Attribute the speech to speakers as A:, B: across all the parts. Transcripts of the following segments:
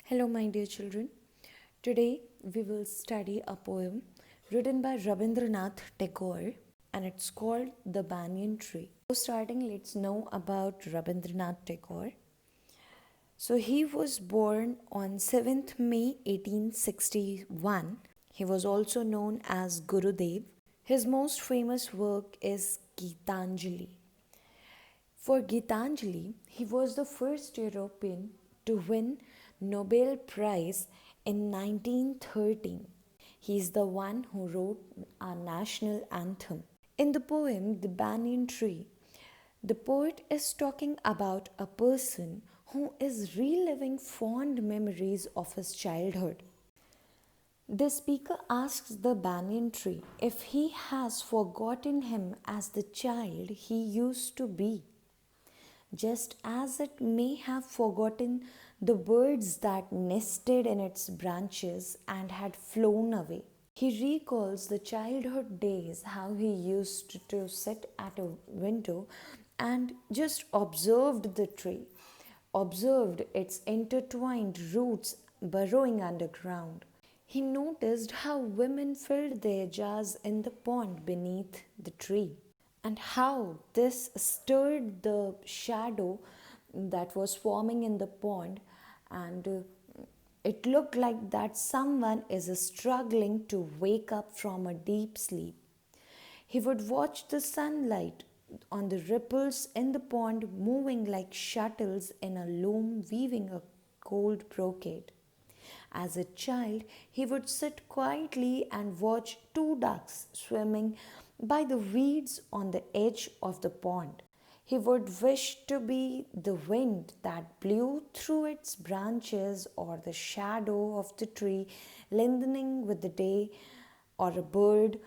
A: Hello, my dear children. Today we will study a poem written by Rabindranath Tagore and it's called The Banyan Tree. So, starting, let's know about Rabindranath Tagore. So, he was born on 7th May 1861. He was also known as Gurudev. His most famous work is Gitanjali. For Gitanjali, he was the first European to win Nobel Prize in 1913. He is the one who wrote our national anthem. In the poem The Banyan Tree, the poet is talking about a person who is reliving fond memories of his childhood. The speaker asks the banyan tree if he has forgotten him as the child he used to be, just as it may have forgotten the birds that nested in its branches and had flown away. He recalls the childhood days, how he used to sit at a window and just observed the tree, observed its intertwined roots burrowing underground. He noticed how women filled their jars in the pond beneath the tree and how this stirred the shadow that was forming in the pond, and it looked like that someone is struggling to wake up from a deep sleep. He would watch the sunlight on the ripples in the pond moving like shuttles in a loom weaving a gold brocade. As a child, he would sit quietly and watch two ducks swimming by the weeds on the edge of the pond. He would wish to be the wind that blew through its branches, or the shadow of the tree lengthening with the day, or a bird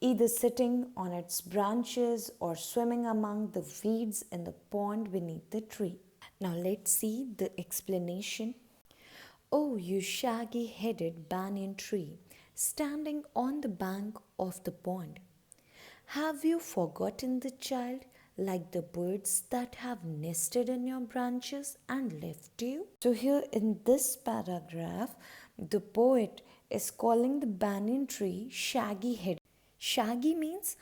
A: either sitting on its branches or swimming among the weeds in the pond beneath the tree. Now let's see the explanation. Oh, you shaggy headed banyan tree, standing on the bank of the pond, have you forgotten the child, like the birds that have nested in your branches and left you? So, here in this paragraph, the poet is calling the banyan tree shaggy headed. Shaggy means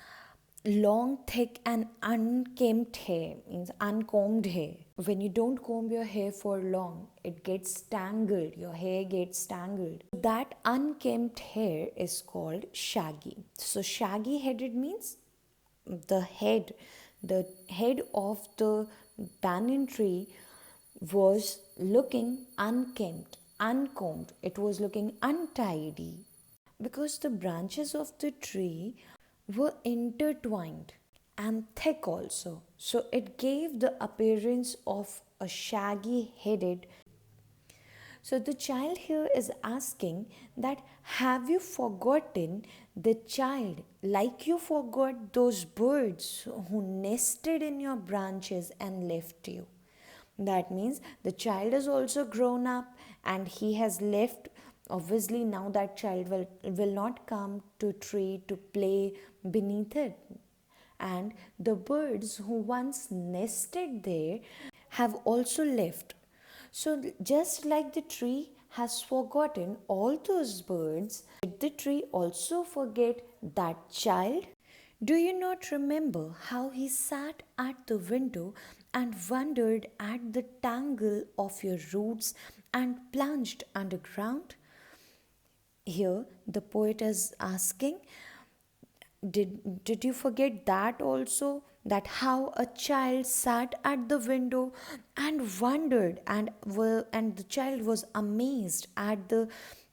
A: long, thick, and unkempt hair, means uncombed hair. When you don't comb your hair for long, it gets tangled, your hair gets tangled. That unkempt hair is called shaggy. So, shaggy headed means the head, the head of the banyan tree was looking unkempt, uncombed, it was looking untidy because the branches of the tree were intertwined and thick also. So it gave the appearance of a shaggy headed. So the child here is asking that have you forgotten the child, like you forgot those birds who nested in your branches and left you? That means the child is also grown up and he has left. Obviously now that child will not come to tree to play beneath it. And the birds who once nested there have also left. So, just like the tree has forgotten all those birds, did the tree also forget that child? Do you not remember how he sat at the window and wondered at the tangle of your roots and plunged underground? Here, the poet is asking, did you forget that also? That how a child sat at the window and wondered, and the child was amazed at the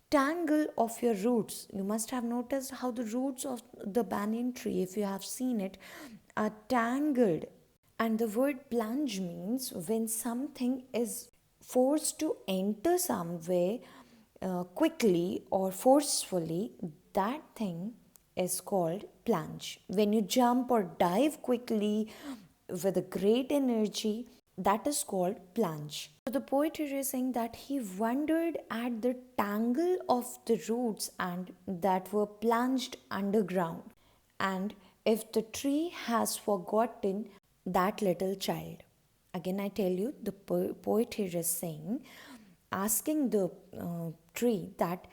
A: tangle of your roots. You must have noticed how the roots of the banyan tree, if you have seen it, are tangled. And the word plunge means when something is forced to enter somewhere quickly or forcefully, that thing is called plunge. When you jump or dive quickly with a great energy, that is called plunge. So the poet here is saying that he wondered at the tangle of the roots and that were plunged underground. And if the tree has forgotten that little child. Again, I tell you, the poet here is saying asking the tree that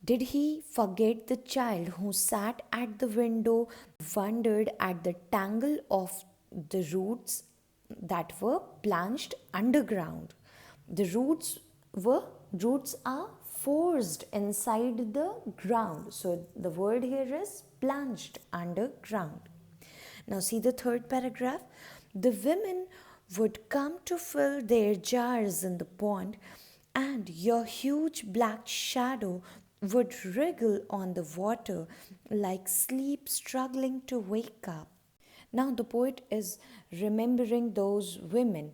A: did he forget the child who sat at the window, wondered at the tangle of the roots that were plunged underground. The roots are forced inside the ground. So the word here is plunged underground. Now see the third paragraph. The women would come to fill their jars in the pond, and your huge black shadow would wriggle on the water like sleep struggling to wake up. Now the poet is remembering those women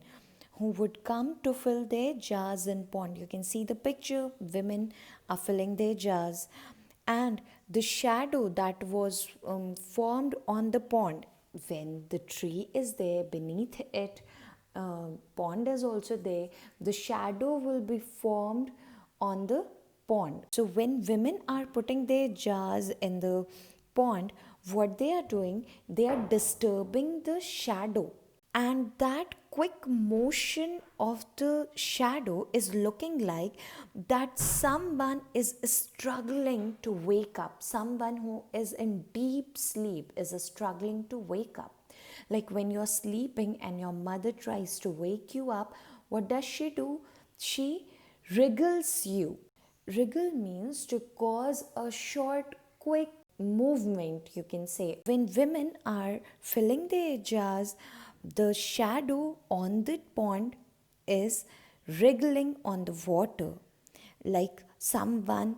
A: who would come to fill their jars in pond. You can see the picture. Women are filling their jars, and the shadow that was formed on the pond, when the tree is there beneath it, pond is also there, the shadow will be formed on the pond. So when women are putting their jars in the pond, what they are doing, they are disturbing the shadow, and that quick motion of the shadow is looking like that someone is struggling to wake up. Someone who is in deep sleep is struggling to wake up. Like when you're sleeping and your mother tries to wake you up, what does she do? She wriggles you. Wriggle means to cause a short, quick movement, you can say. When women are filling their jars, the shadow on the pond is wriggling on the water, like someone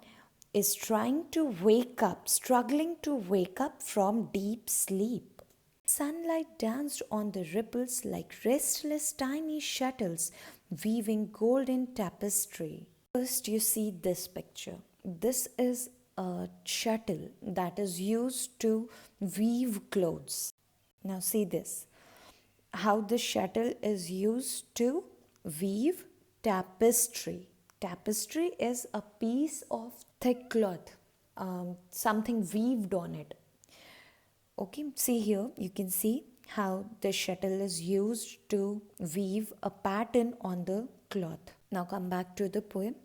A: is trying to wake up, struggling to wake up from deep sleep. Sunlight danced on the ripples like restless tiny shuttles weaving golden tapestry. First, you see this picture. This is a shuttle that is used to weave clothes. Now, see this, how the shuttle is used to weave tapestry. Tapestry is a piece of thick cloth, something weaved on it. Okay, see here, you can see how the shuttle is used to weave a pattern on the cloth. Now come back to the poem.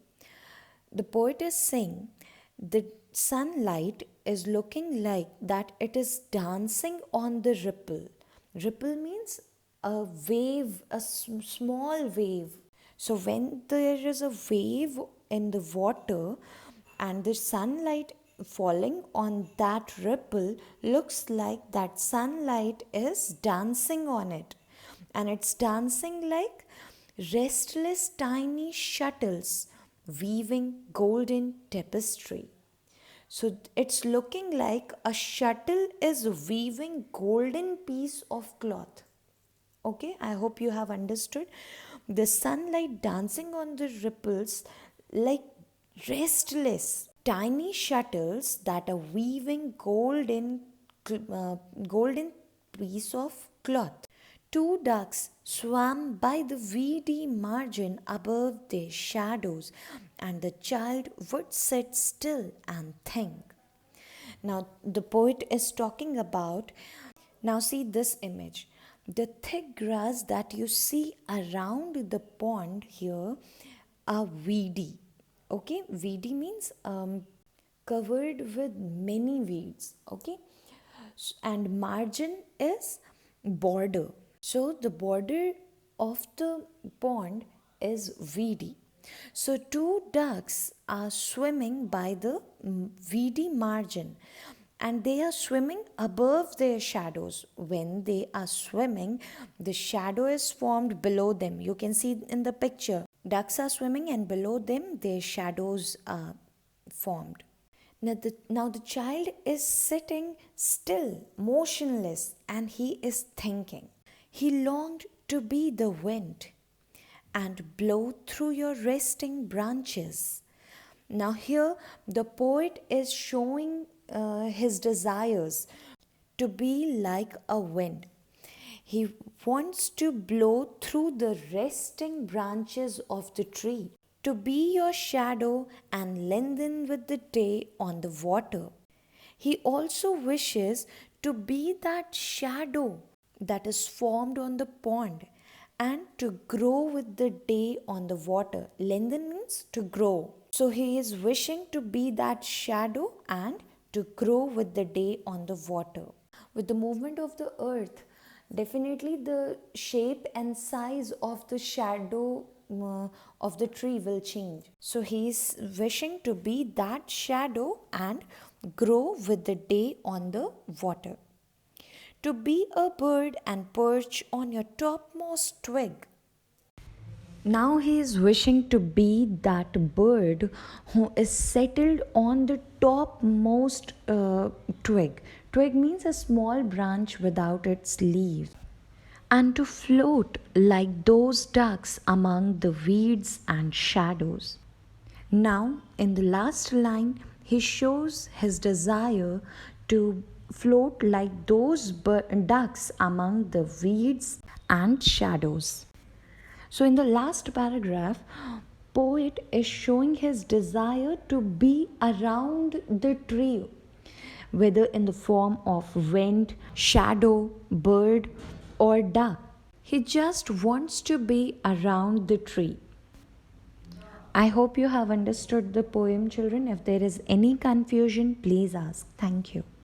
A: The poet is saying the sunlight is looking like that it is dancing on the ripple. Ripple means a wave, a small wave. So when there is a wave in the water and the sunlight falling on that ripple, looks like that sunlight is dancing on it, and it's dancing like restless tiny shuttles weaving golden tapestry. So it's looking like a shuttle is weaving golden piece of cloth. Okay, I hope you have understood. The sunlight dancing on the ripples like restless tiny shuttles that are weaving golden piece of cloth. Two ducks swam by the weedy margin above their shadows, and the child would sit still and think. Now, the poet is talking about, now see this image. The thick grass that you see around the pond here are weedy. Okay, weedy means covered with many weeds. Okay, and margin is border. So the border of the pond is weedy. So two ducks are swimming by the weedy margin, and they are swimming above their shadows. When they are swimming, the shadow is formed below them. You can see in the picture, ducks are swimming and below them their shadows are formed. Now the child is sitting still, motionless, and he is thinking. He longed to be the wind and blow through your resting branches. Now, here the poet is showing his desires to be like a wind. He wants to blow through the resting branches of the tree, to be your shadow and lengthen with the day on the water. He also wishes to be that shadow that is formed on the pond and to grow with the day on the water. Lengthen means to grow. So he is wishing to be that shadow and to grow with the day on the water. With the movement of the earth, definitely the shape and size of the shadow of the tree will change. So he is wishing to be that shadow and grow with the day on the water. To be a bird and perch on your topmost twig. Now he is wishing to be that bird who is settled on the topmost twig. Twig means a small branch without its leaves. And to float like those ducks among the weeds and shadows. Now, in the last line, he shows his desire to float like those ducks among the weeds and shadows. So, in the last paragraph, poet is showing his desire to be around the tree, whether in the form of wind, shadow, bird, or duck. He just wants to be around the tree. I hope you have understood the poem, children. If there is any confusion, please ask. Thank you.